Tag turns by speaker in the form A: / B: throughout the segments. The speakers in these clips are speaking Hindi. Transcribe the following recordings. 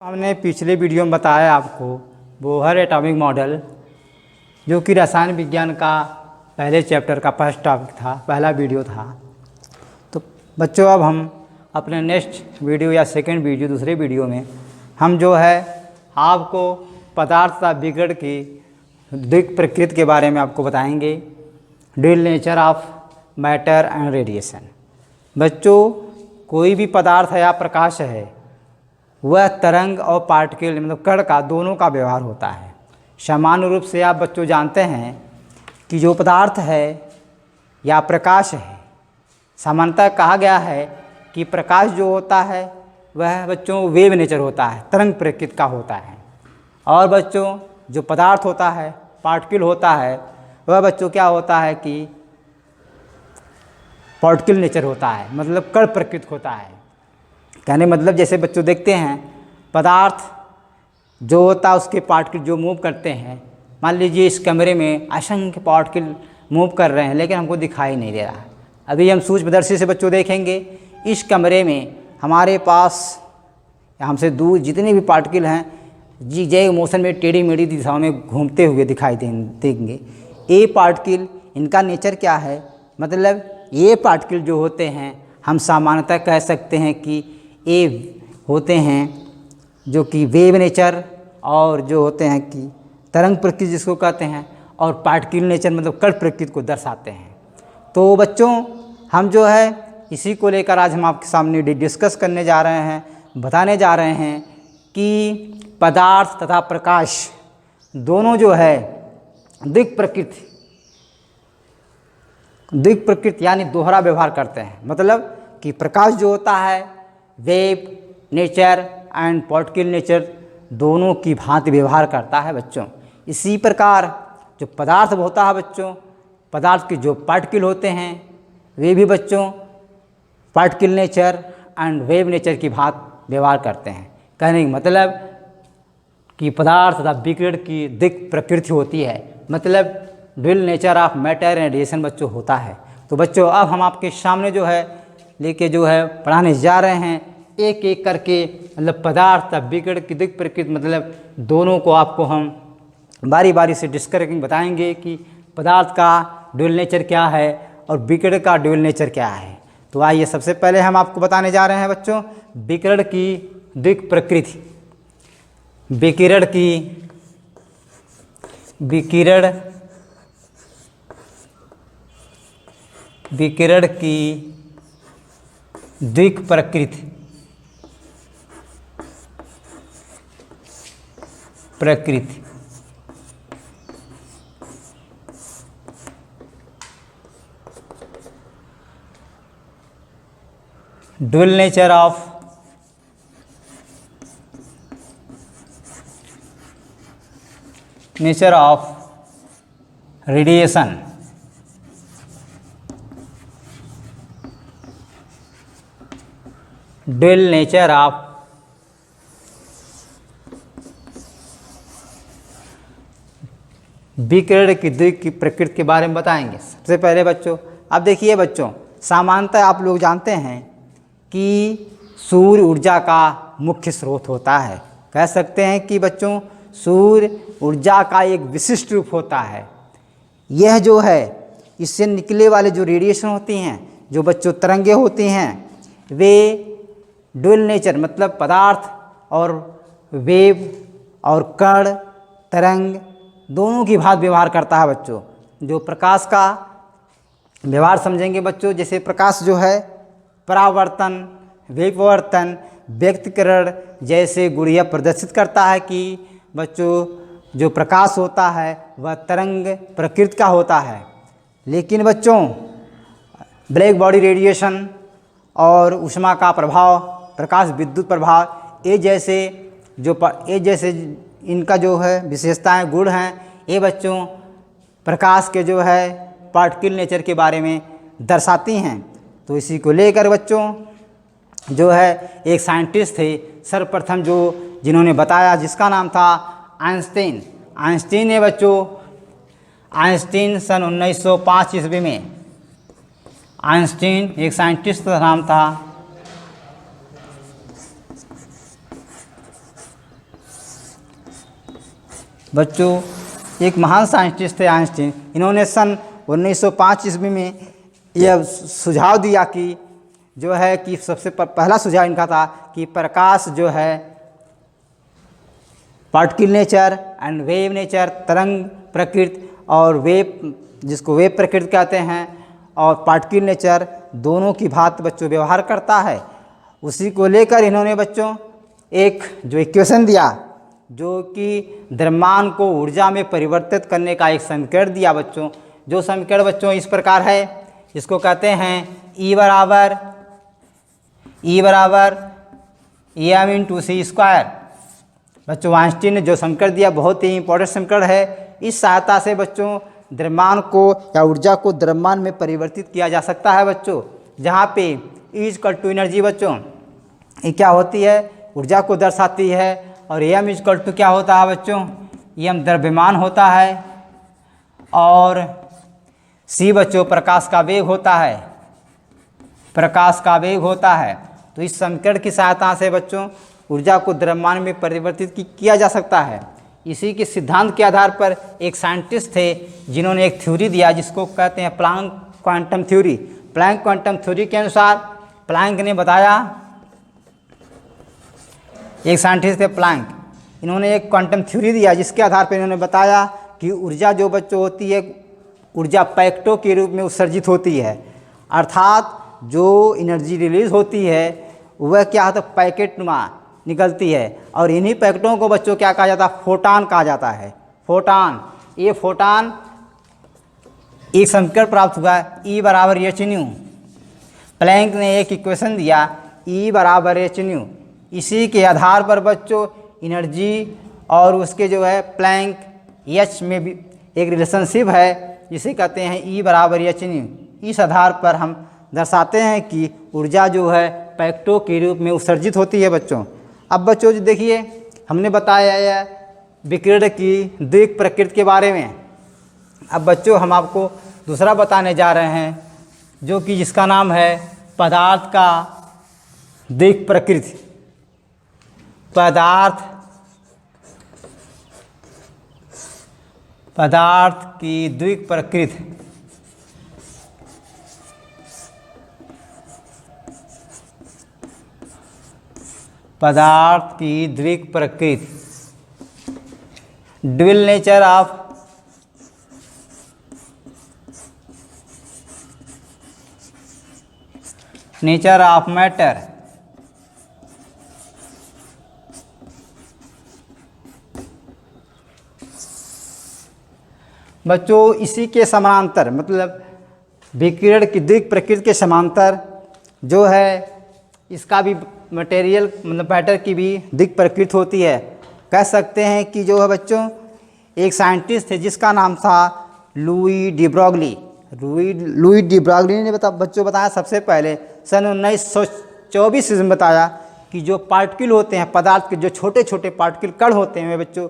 A: हमने पिछले वीडियो में बताया आपको बोहर एटॉमिक मॉडल, जो कि रसायन विज्ञान का पहले चैप्टर का फर्स्ट टॉपिक था, पहला वीडियो था। तो बच्चों अब हम अपने नेक्स्ट वीडियो या सेकंड वीडियो, दूसरे वीडियो में हम जो है आपको पदार्थ तथा विकिरण की द्विक प्रकृति के बारे में आपको बताएंगे, dual nature of matter and radiation. बच्चों कोई भी पदार्थ है या प्रकाश है, वह तरंग और पार्टिकल मतलब कण का दोनों का व्यवहार होता है। सामान्य रूप से आप बच्चों जानते हैं कि जो पदार्थ है या प्रकाश है, सामान्यतः कहा गया है कि प्रकाश जो होता है वह बच्चों वेव नेचर होता है, तरंग प्रकृति का होता है। और बच्चों जो पदार्थ होता है, पार्टिकल होता है, वह बच्चों क्या होता है कि पार्टिकल नेचर होता है, मतलब कण प्रकृति होता है। कहने मतलब जैसे बच्चों देखते हैं पदार्थ जो होता है उसके पार्टिकल जो मूव करते हैं, मान लीजिए इस कमरे में असंख्य पार्टिकल मूव कर रहे हैं लेकिन हमको दिखाई नहीं दे रहा। अभी हम सूक्ष्मदर्शी से बच्चों देखेंगे, इस कमरे में हमारे पास हमसे दूर जितने भी पार्टिकल हैं जी मोशन में टेढ़ी मेढ़ी दिशाओं में घूमते हुए दिखाई देंगे। ये पार्टिकल इनका नेचर क्या है, मतलब ये पार्टिकल जो होते हैं हम सामान्यतः कह सकते हैं कि ये होते हैं जो कि वेव नेचर, और जो होते हैं कि तरंग प्रकृति जिसको कहते हैं, और पार्टिकल नेचर मतलब कण प्रकृति को दर्शाते हैं। तो बच्चों हम जो है इसी को लेकर आज हम आपके सामने डिस्कस करने जा रहे हैं, बताने जा रहे हैं कि पदार्थ तथा प्रकाश दोनों जो है द्विक प्रकृति यानी दोहरा व्यवहार करते हैं। मतलब कि प्रकाश जो होता है wave nature and particle nature दोनों की भांति व्यवहार करता है बच्चों। इसी प्रकार जो पदार्थ होता है बच्चों, पदार्थ के जो पार्टिकल होते हैं वे भी बच्चों particle nature and wave nature की भांति व्यवहार करते हैं। कहने का मतलब कि पदार्थ तथा विकिरण की द्विक प्रकृति होती है, मतलब dual nature of matter and radiation बच्चों होता है। तो बच्चों अब हम आपके सामने जो है लेके जो है पढ़ाने जा रहे हैं एक एक करके, मतलब पदार्थ तथा विकिरण की द्विक प्रकृति मतलब दोनों को आपको हम बारी बारी से डिस्कस करके बताएंगे कि पदार्थ का ड्यूअल नेचर क्या है और विकिरण का ड्यूअल नेचर क्या है। तो आइए सबसे पहले हम आपको बताने जा रहे हैं बच्चों विकिरण की द्विक प्रकृति। विकिरण की द्विक प्रकृति dual nature of radiation. Dual nature of विकिरण की द्विक प्रकृति के बारे में बताएंगे। सबसे पहले बच्चों अब देखिए बच्चों, सामान्यतः आप लोग जानते हैं कि सूर्य ऊर्जा का मुख्य स्रोत होता है। कह सकते हैं कि बच्चों सूर्य ऊर्जा का एक विशिष्ट रूप होता है। यह जो है इससे निकले वाले जो रेडिएशन होती हैं, जो बच्चों तरंगे होती हैं, वे ड्यूअल नेचर मतलब पदार्थ और वेव और कण तरंग दोनों की भांति व्यवहार करता है बच्चों। जो प्रकाश का व्यवहार समझेंगे बच्चों, जैसे प्रकाश जो है परावर्तन, विवर्तन, व्यक्तिकरण जैसे गुणियाँ प्रदर्शित करता है कि बच्चों जो प्रकाश होता है वह तरंग प्रकृति का होता है। लेकिन बच्चों ब्लैक बॉडी रेडिएशन और ऊष्मा का प्रभाव, प्रकाश विद्युत प्रभाव, ये जैसे इनका जो है विशेषताएं गुण हैं, ये बच्चों प्रकाश के जो है पार्टिकल नेचर के बारे में दर्शाती हैं। तो इसी को लेकर बच्चों जो है एक साइंटिस्ट थे सर्वप्रथम जिन्होंने बताया, जिसका नाम था आइंस्टीन ने बच्चों आइंस्टीन सन 1905 ईस्वी में आइंस्टीन एक साइंटिस्ट का नाम था बच्चों एक महान साइंटिस्ट थे आइंस्टीन। इन्होंने सन 1905 ईस्वी में यह सुझाव दिया कि जो है कि सबसे पहला सुझाव इनका था कि प्रकाश जो है particle nature and wave nature, तरंग प्रकृति और वेव, जिसको वेव प्रकृति कहते हैं, और पार्टिकल नेचर दोनों की भांति बच्चों व्यवहार करता है। उसी को लेकर इन्होंने बच्चों एक जो इक्वेशन दिया, जो कि द्रव्यमान को ऊर्जा में परिवर्तित करने का एक समीकरण दिया बच्चों। जो समीकरण बच्चों इस प्रकार है, इसको कहते हैं E बराबर m इंटू सी स्क्वायर। बच्चों आइंस्टीन ने जो समीकरण दिया बहुत ही इंपॉर्टेंट समीकरण है। इस सहायता से बच्चों द्रव्यमान को या ऊर्जा को द्रव्यमान में परिवर्तित किया जा सकता है बच्चों, जहाँ पे E इक्वल टू एनर्जी बच्चों ये क्या होती है, ऊर्जा को दर्शाती है, और m इक्वल टू क्या होता है बच्चों, m द्रव्यमान होता है, और c बच्चों प्रकाश का वेग होता है, प्रकाश का वेग होता है। तो इस समीकरण की सहायता से बच्चों ऊर्जा को द्रव्यमान में परिवर्तित किया जा सकता है। इसी के सिद्धांत के आधार पर एक साइंटिस्ट थे जिन्होंने एक थ्योरी दिया जिसको कहते हैं Planck quantum theory. Planck quantum theory के अनुसार प्लैंक ने बताया, एक साइंटिस्ट थे प्लैंक, इन्होंने एक क्वांटम थ्योरी दिया जिसके आधार पर इन्होंने बताया कि ऊर्जा जो बच्चों होती है, ऊर्जा पैकेटों के रूप में उत्सर्जित होती है। अर्थात जो एनर्जी रिलीज होती है वह क्या होता है, पैकेट नुमा निकलती है, और इन्हीं पैकेटों को बच्चों क्या कहा जाता है, फोटान कहा जाता है। फोटान, ये फोटान एक समीकरण प्राप्त हुआ है E बराबर h²। प्लैंक ने एक इक्वेशन दिया E बराबर h²। इसी के आधार पर बच्चों एनर्जी और उसके जो है प्लैंक H में भी एक रिलेशनशिप है जिसे कहते हैं E बराबर h²। इस आधार पर हम दर्शाते हैं कि ऊर्जा जो है पैकेटों के रूप में उत्सर्जित होती है बच्चों। अब बच्चों जो देखिए हमने बताया है विकिरण की द्विक प्रकृति के बारे में। अब बच्चों हम आपको दूसरा बताने जा रहे हैं जो कि जिसका नाम है पदार्थ का द्विक प्रकृति। पदार्थ की द्विक प्रकृति। पदार्थ की द्विक प्रकृति, ड्यूल नेचर ऑफ मैटर। बच्चों इसी के समांतर, मतलब विकिरण की द्विक प्रकृति के समांतर जो है इसका भी मटेरियल मतलब मैटर की भी द्विक प्रकृति होती है। कह सकते हैं कि जो है बच्चों एक साइंटिस्ट थे जिसका नाम था Louis de Broglie. Louis de Broglie ने बच्चों बताया सबसे पहले सन 1924 में बताया कि जो पार्टिकल होते हैं पदार्थ के, जो छोटे छोटे पार्टिकल कण होते हैं बच्चों,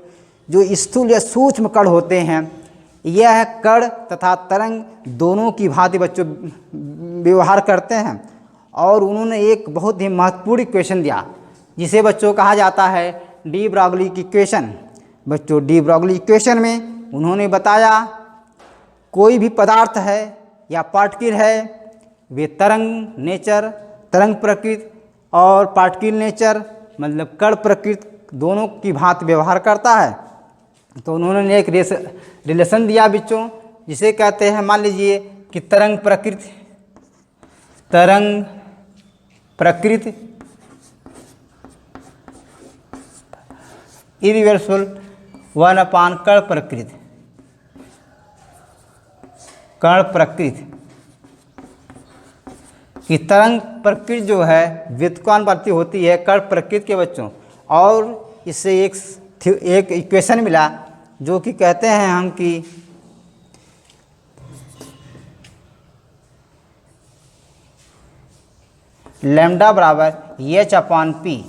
A: जो स्थूल या सूक्ष्म कण होते हैं, यह कण तथा तरंग दोनों की भांति बच्चों व्यवहार करते हैं। और उन्होंने एक बहुत ही महत्वपूर्ण इक्वेशन दिया जिसे बच्चों कहा जाता है डी ब्रोगली की इक्वेशन। बच्चों डी ब्रोगली इक्वेशन में उन्होंने बताया कोई भी पदार्थ है या पार्टिकल है वे तरंग प्रकृति और पार्टिकल नेचर मतलब कण प्रकृति दोनों की भांति व्यवहार करता है। तो उन्होंने एक रिलेशन दिया बच्चों जिसे कहते हैं, मान लीजिए कि तरंग प्रकृति इरिवर्सिबल 1/कण प्रकृति। कण प्रकृति की तरंग प्रकृति जो है व्युत्क्रमानुपाती होती है कण प्रकृति के बच्चों। और इससे एक इक्वेशन मिला जो कि कहते हैं हम कि लैम्डा बराबर h/p,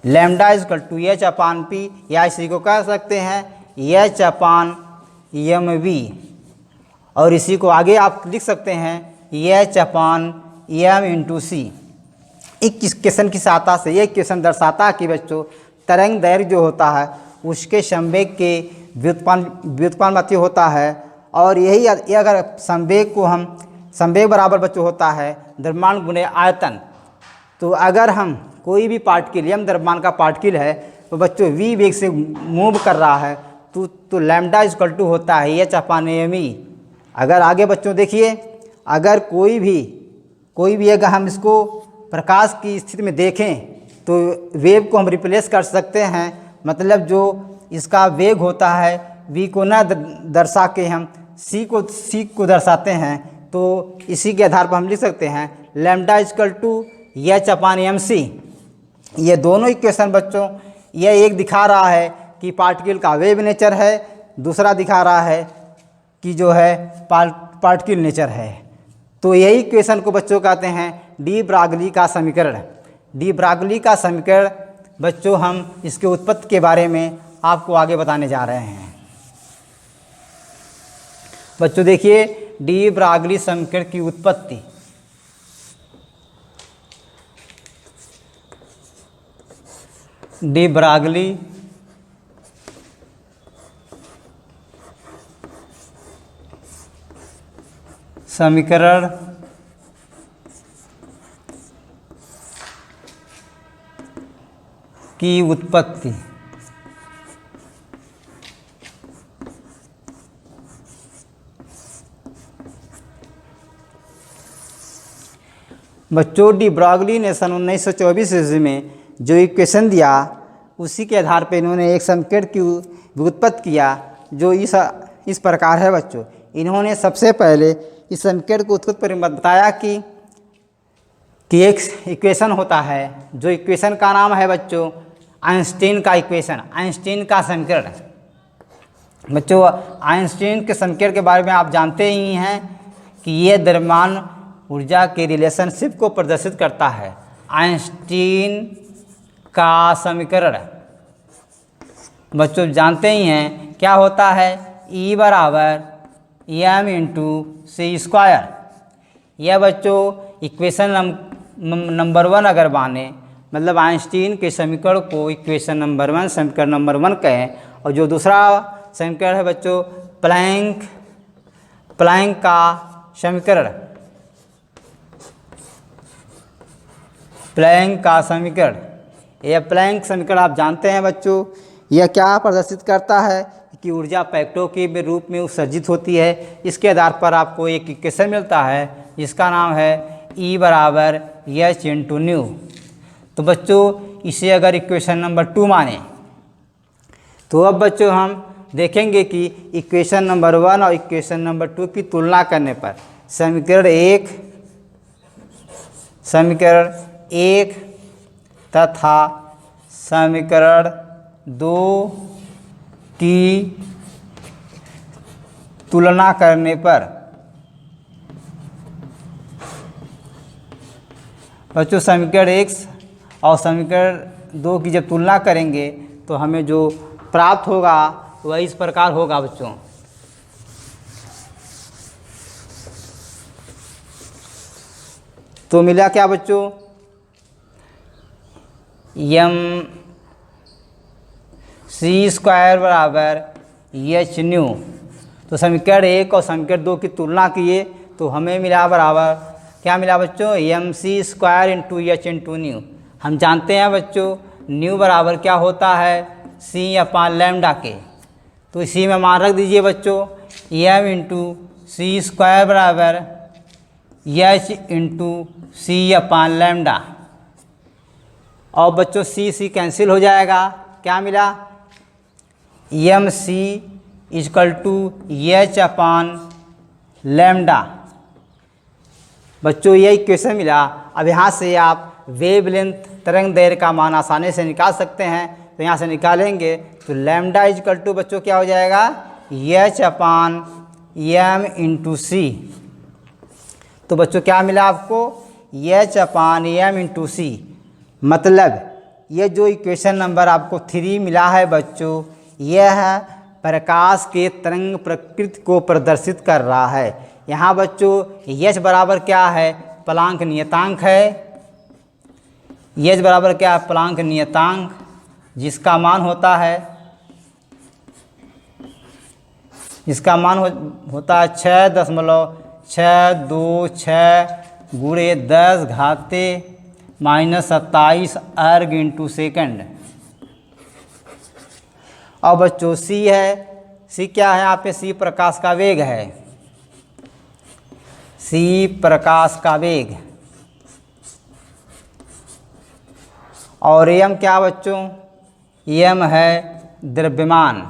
A: lambda equal to h/p, या इसी को कह सकते हैं h/mv, और इसी को आगे आप लिख सकते हैं h/m × c। एक क्वेश्चन की सहायता से ये क्वेश्चन दर्शाता है कि बच्चों तरंग दैर्घ्य जो होता है उसके संवेग के व्युत्पन्नमति होता है। और यही ये अगर संवेग को हम संवेग बराबर बच्चों होता है द्रव्यमान गुणे आयतन। तो अगर हम कोई भी पार्टिकल यम द्रव्यमान का पार्टिकल है तो बच्चों v वेग से मूव कर रहा है तो लैम्डा इक्वल टू होता है एच अपान एम ई। अगर आगे बच्चों देखिए, अगर कोई भी अगर हम इसको प्रकाश की स्थिति में देखें तो वेव को हम रिप्लेस कर सकते हैं। मतलब जो इसका वेग होता है v को ना दर्शा के हम c को दर्शाते हैं। तो इसी के आधार पर हम लिख सकते हैं lambda equal to H upon M C. ये दोनों इक्वेशन बच्चों, यह एक दिखा रहा है कि पार्टिकल का वेव नेचर है, दूसरा दिखा रहा है कि जो है पार्टिकल नेचर है। तो यही इक्वेशन को बच्चों कहते हैं डी ब्रागली का समीकरण। डी ब्रागली का समीकरण बच्चों हम इसके उत्पत्ति के बारे में आपको आगे बताने जा रहे हैं। बच्चों देखिए डी ब्रागली समीकरण की उत्पत्ति। डी ब्रागली समीकरण की उत्पत्ति। बच्चों डी ब्रागली ने सन 1924 ईस्वी में जो इक्वेशन दिया उसी के आधार पर इन्होंने एक समीकरण की व्युत्पत्ति किया जो इस प्रकार है बच्चों। इन्होंने सबसे पहले इस समीकरण को उत्पत्ति पर बताया कि एक इक्वेशन होता है, जो इक्वेशन का नाम है बच्चों आइंस्टीन का इक्वेशन, आइंस्टीन का समीकरण। बच्चों आइंस्टीन के समीकरण के बारे में आप जानते ही हैं कि ये द्रव्यमान ऊर्जा के रिलेशनशिप को प्रदर्शित करता है। आइंस्टीन का समीकरण बच्चों जानते ही हैं क्या होता है, E बराबर एम इंटू सी स्क्वायर। यह बच्चों इक्वेशन नंबर 1 अगर माने, मतलब आइंस्टीन के समीकरण को इक्वेशन नंबर 1 समीकरण नंबर 1 कहें। और जो दूसरा समीकरण है बच्चों प्लैंक का समीकरण, प्लैंक का समीकरण। यह प्लैंक समीकरण आप जानते हैं बच्चों, यह क्या प्रदर्शित करता है कि ऊर्जा फैक्टरों के रूप में उत्सर्जित होती है। इसके आधार पर आपको एक इक्वेशन मिलता है जिसका नाम है E बराबर एच इंटू न्यू। तो बच्चों इसे अगर इक्वेशन नंबर 2 माने तो अब बच्चों हम देखेंगे कि इक्वेशन नंबर 1 और इक्वेशन नंबर 2 की तुलना करने पर समीकरण 1 तथा समीकरण 2 की तुलना करने पर बच्चों समीकरण 1 और समीकरण 2 की जब तुलना करेंगे तो हमें जो प्राप्त होगा वह इस प्रकार होगा बच्चों। तो मिला क्या बच्चों, एम सी स्क्वायर बराबर एच न्यू। तो समीकरण 1 और समीकरण 2 की तुलना किए तो हमें मिला बराबर क्या मिला बच्चों, M C square into H into nu. हम जानते हैं बच्चों न्यू बराबर क्या होता है, सी अपान लैम्डा के। तो इसी में मान रख दीजिए बच्चों एम इंटू सी स्क्वायर बराबर H into C upon lambda. और बच्चों सी कैंसिल हो जाएगा, क्या मिला, M C equal to H upon lambda. बच्चों ये इक्वेशन मिला। अब यहाँ से आप वेवलेंथ तरंग दैर्घ्य का मान आसानी से निकाल सकते हैं। तो यहाँ से निकालेंगे तो लैम्डा इक्वल टू बच्चों क्या हो जाएगा, एच अपान एम इंटू सी। तो बच्चों क्या मिला आपको, एच अपान एम इंटू सी। मतलब ये जो इक्वेशन नंबर आपको 3 मिला है बच्चों, यह है प्रकाश के तरंग प्रकृति को प्रदर्शित कर रहा है। यहाँ बच्चों एच बराबर क्या है, प्लांक नियतांक है। एच बराबर क्या है, प्लांक नियतांक। जिसका मान होता है होता है 6.626 गुणे 10 घाते -27 अर्ग इंटू सेकेंड। और बच्चों सी है, सी क्या है यहाँ पे? सी प्रकाश का वेग है, सी प्रकाश का वेग। और एम क्या बच्चों? एम है द्रव्यमान।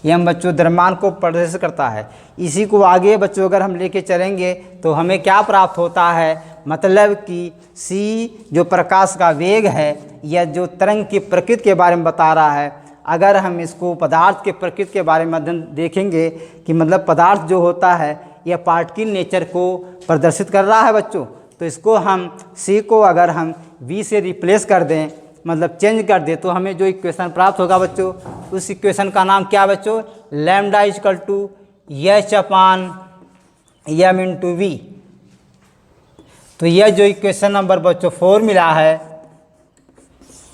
A: एम बच्चों द्रव्यमान को प्रदर्शित करता है। इसी को आगे बच्चों अगर हम लेके चलेंगे तो हमें क्या प्राप्त होता है? मतलब कि सी जो प्रकाश का वेग है या जो तरंग की प्रकृति के बारे में बता रहा है। अगर हम इसको पदार्थ के प्रकृति के बारे में देखेंगे कि मतलब पदार्थ जो होता है यह पार्टिकल नेचर को प्रदर्शित कर रहा है बच्चों, तो इसको हम सी को अगर हम वी से रिप्लेस कर दें, मतलब चेंज कर दें, तो हमें जो इक्वेशन प्राप्त होगा बच्चों, उस इक्वेशन का नाम क्या बच्चों? Lambda equal to H upon M into V. तो यह जो इक्वेशन नंबर बच्चों 4 मिला है,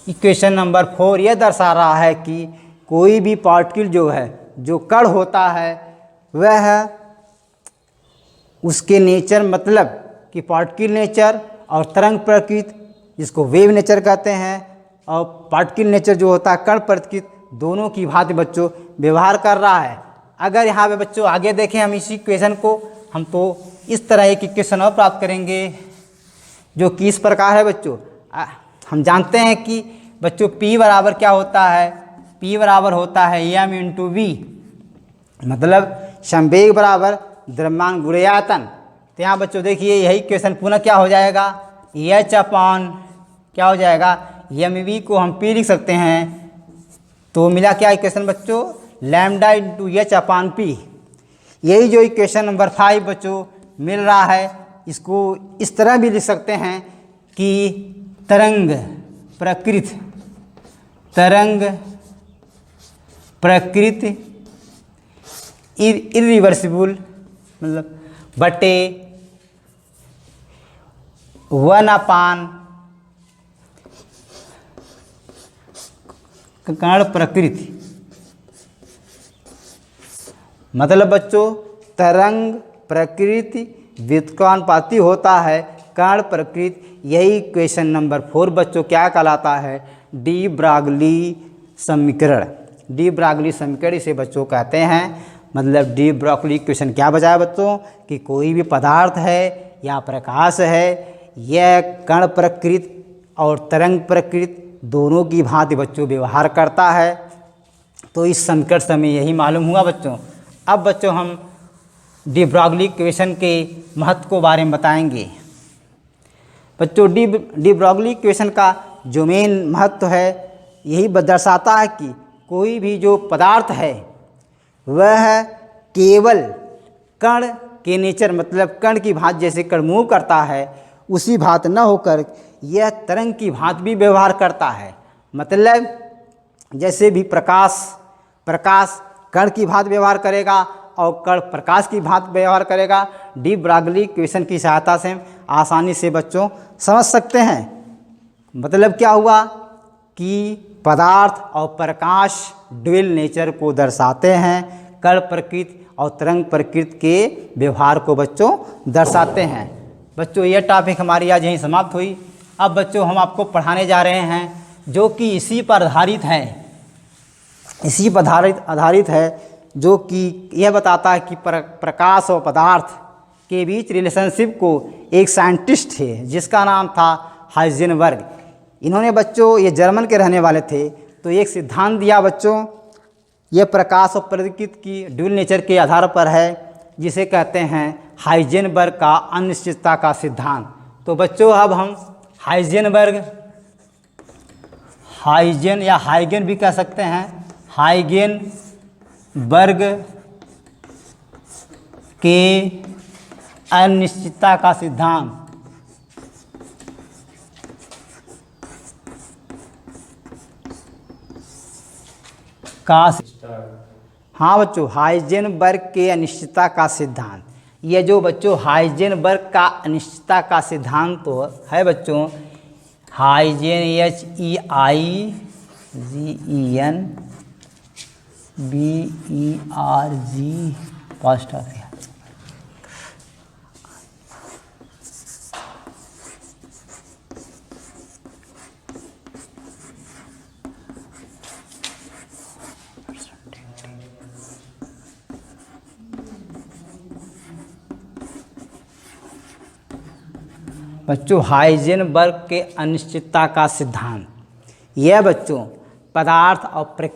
A: इक्वेशन नंबर 4 यह दर्शा रहा है कि कोई भी पार्टिकल जो है, जो कण होता है, वह उसके नेचर मतलब कि पार्टिकल नेचर और तरंग प्रकृति, जिसको वेव नेचर कहते हैं, और पार्टिकल नेचर जो होता है कण प्रकृति, दोनों की भांति बच्चों व्यवहार कर रहा है। अगर यहाँ पे बच्चों आगे देखें हम इसी इक्वेशन को, हम तो इस तरह एक इक्वेशन और प्राप्त करेंगे जो कि इस प्रकार है बच्चों। हम जानते हैं कि बच्चों P बराबर क्या होता है? P बराबर होता है एम इंटू वी, मतलब संवेग बराबर द्रव्यमान गुणे आयतन। तो यहाँ बच्चों देखिए यही इक्वेशन पुनः क्या हो जाएगा? एच अपान क्या हो जाएगा? एम वी को हम P लिख सकते हैं। तो मिला क्या इक्वेशन बच्चों? लैम्डा इंटू एच अपान पी। यही जो इक्वेशन नंबर 5 बच्चों मिल रहा है, इसको इस तरह भी लिख सकते हैं कि तरंग प्रकृति इरिवर्सिबल, मतलब बटे 1 अपान कण प्रकृति। मतलब बच्चों तरंग प्रकृति व्युत्क्रमानुपाती होता है कण प्रकृति। यही इक्वेशन नंबर 4 बच्चों क्या कहलाता है? डी ब्रागली समीकरण। डी ब्रागली समीकरण इसे बच्चों कहते हैं। मतलब डी ब्रागली इक्वेशन क्या बचाया बच्चों? कि कोई भी पदार्थ है या प्रकाश है, यह कण प्रकृति और तरंग प्रकृति दोनों की भांति बच्चों व्यवहार करता है। तो इस समीकरण से हमें यही मालूम हुआ बच्चों। अब बच्चों हम डी ब्रागली इक्वेशन के महत्व को बारे में बताएंगे। बच्चों डी ब्रागली इक्वेशन का जो मेन महत्व है यही दर्शाता है कि कोई भी जो पदार्थ है वह केवल कण के नेचर, मतलब कण की भांति जैसे कण मूव करता है उसी भांति न होकर यह तरंग की भांति भी व्यवहार करता है। मतलब जैसे भी प्रकाश कण की भांति व्यवहार करेगा और कण प्रकाश की भांति व्यवहार करेगा। डी ब्रागली इक्वेशन की सहायता से हम आसानी से बच्चों समझ सकते हैं। मतलब क्या हुआ कि पदार्थ और प्रकाश ड्यूल नेचर को दर्शाते हैं, कण प्रकृति और तरंग प्रकृति के व्यवहार को बच्चों दर्शाते हैं। बच्चों ये टॉपिक हमारी आज यहीं समाप्त हुई। अब बच्चों हम आपको पढ़ाने जा रहे हैं जो कि इसी पर आधारित है, जो कि यह बताता है कि प्रकाश और पदार्थ के बीच रिलेशनशिप को एक साइंटिस्ट थे जिसका नाम था हाइजेनबर्ग। इन्होंने बच्चों, ये जर्मन के रहने वाले थे, तो एक सिद्धांत दिया बच्चों, यह प्रकाश और प्रकृति की ड्यूल नेचर के आधार पर है, जिसे कहते हैं हाइजेनबर्ग का अनिश्चितता का सिद्धांत। तो बच्चों अब हम हाइजेन या हाइगेन भी कह सकते हैं, हाइजेनबर्ग के अनिश्चितता का सिद्धांत हाँ बच्चों, हाइजेनबर्ग के अनिश्चितता का सिद्धांत। ये जो बच्चों हाइजेनबर्ग का अनिश्चितता का सिद्धांत तो है बच्चों, हाइजेन HEIGENBERG फर्स्ट ऑफ है। बच्चों हाइजेनबर्ग के अनिश्चितता का सिद्धांत, यह बच्चों पदार्थ और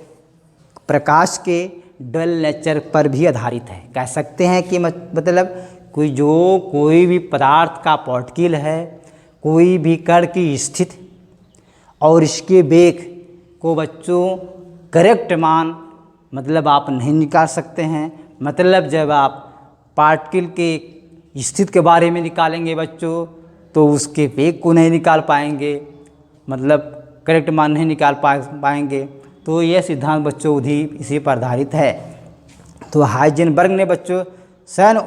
A: प्रकाश के डुअल नेचर पर भी आधारित है। कह सकते हैं कि मतलब कोई भी पदार्थ का पार्टिकल है, कोई भी कण की स्थिति और इसके वेग को बच्चों करेक्ट मान मतलब आप नहीं निकाल सकते हैं। मतलब जब आप पार्टिकल के स्थिति के बारे में निकालेंगे बच्चों तो उसके वेग को नहीं निकाल पाएंगे, मतलब करेक्ट मान नहीं निकाल पाएंगे। तो यह सिद्धांत बच्चों इसी पर आधारित है। तो हाइजेनबर्ग ने बच्चों सन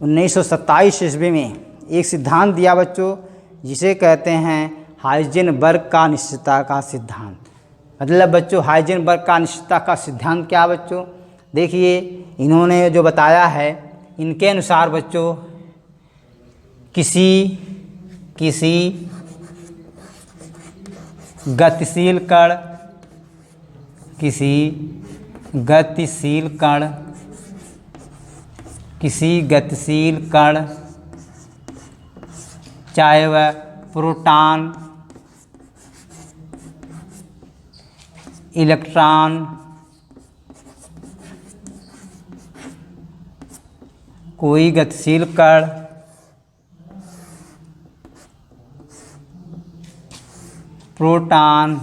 A: 1927 ईस्वी में एक सिद्धांत दिया बच्चों, जिसे कहते हैं हाइजेनबर्ग का अनिश्चितता का सिद्धांत। मतलब बच्चों हाइजेनबर्ग का अनिश्चितता का सिद्धांत क्या बच्चों, देखिए इन्होंने जो बताया है, इनके अनुसार बच्चों किसी गतिशील कण चाहे वह प्रोटॉन, इलेक्ट्रॉन, कोई गतिशील कण प्रोटॉन,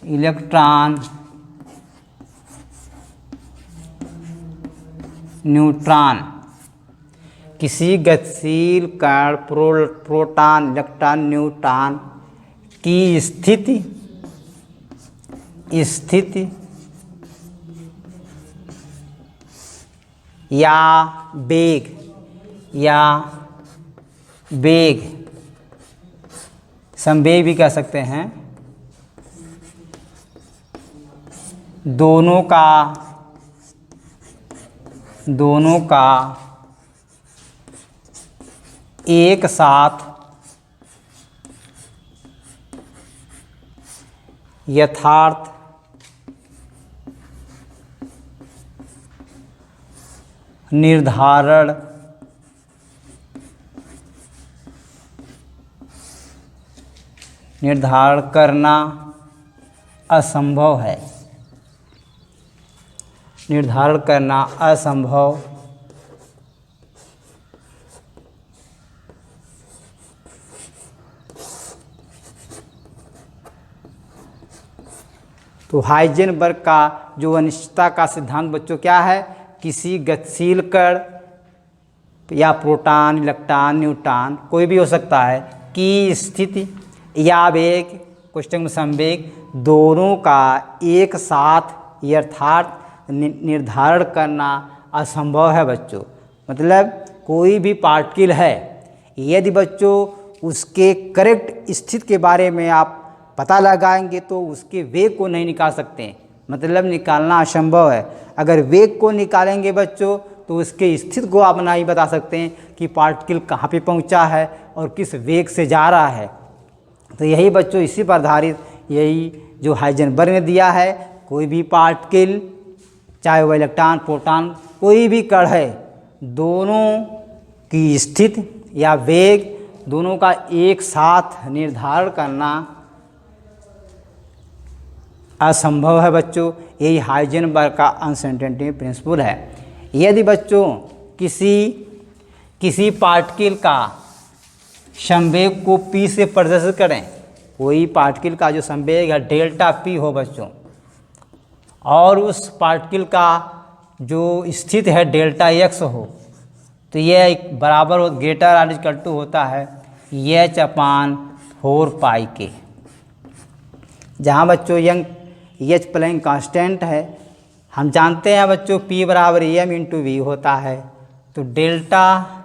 A: इलेक्ट्रॉन, न्यूट्रॉन, किसी गतिशील कण प्रोटॉन, इलेक्ट्रॉन, न्यूट्रॉन की स्थिति या वेग संवेग भी कह सकते हैं, दोनों का एक साथ यथार्थ निर्धारण करना असंभव है। निर्धारण करना असंभव तो हाइजेनबर्ग का जो अनिश्चितता का सिद्धांत बच्चों क्या है, किसी गतिशील कण या प्रोटॉन, इलेक्ट्रॉन, न्यूट्रॉन कोई भी हो सकता है की स्थिति या वेग क्वेश्चन संवेग दोनों का एक साथ यथार्थ निर्धारण करना असंभव है बच्चों। मतलब कोई भी पार्टिकल है, यदि बच्चों उसके करेक्ट स्थिति के बारे में आप पता लगाएंगे तो उसके वेग को नहीं निकाल सकते, मतलब निकालना असंभव है। अगर वेग को निकालेंगे बच्चों तो उसके स्थिति को आप नहीं बता सकते हैं कि पार्टिकल कहाँ पे पहुँचा है और किस वेग से जा रहा है। तो यही बच्चों इसी पर आधारित यही जो हाइजेनबर्ग ने दिया है, कोई भी पार्टिकल चाहे वह इलेक्ट्रॉन, प्रोटॉन, कोई भी कण है, दोनों की स्थिति या वेग दोनों का एक साथ निर्धारण करना असंभव है बच्चों। यही हाइजेनबर्ग का अनसर्टेनिटी प्रिंसिपल है। यदि बच्चों किसी पार्टिकल का संवेग को P से प्रदर्शित करें, कोई पार्टिकल का जो संवेग है डेल्टा P हो बच्चों, और उस पार्टिकल का जो स्थिति है डेल्टा x हो, तो यह एक बराबर हो ग्रेटर आर इक्वल टू होता है h/4πk, जहाँ बच्चों यंग एच प्लैंक कांस्टेंट है। हम जानते हैं बच्चों P बराबर m इंटू वी होता है, तो डेल्टा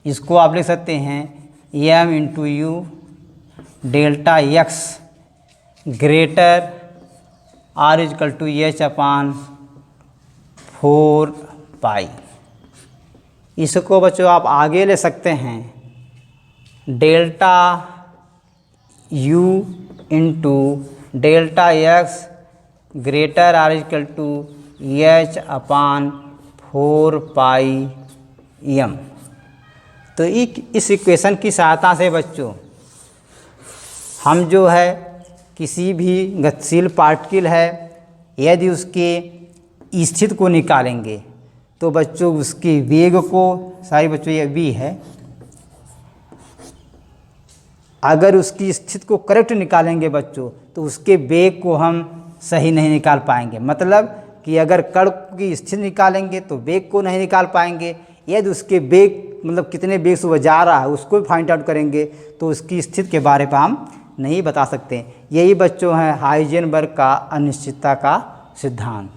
A: इसको आप लिख सकते हैं m into U delta X greater or equal to H upon 4 इसको बच्चों आप आगे ले सकते हैं, delta U into delta X greater or equal to H upon 4 तो इस इक्वेशन की सहायता से बच्चों हम जो है किसी भी गतिशील पार्टिकल है यदि उसके स्थिति को निकालेंगे तो बच्चों उसके वेग को, सारी बच्चों ये v है, अगर उसकी स्थिति को करेक्ट निकालेंगे बच्चों तो उसके वेग को हम सही नहीं निकाल पाएंगे। मतलब कि अगर कण की स्थिति निकालेंगे तो वेग को नहीं निकाल पाएंगे। यदि उसके वेग मतलब कितने वेग से वह जा रहा है उसको भी फाइंड आउट करेंगे तो उसकी स्थिति के बारे में हम नहीं बता सकते। यही बच्चों है हाइजेनबर्ग का अनिश्चितता का सिद्धांत।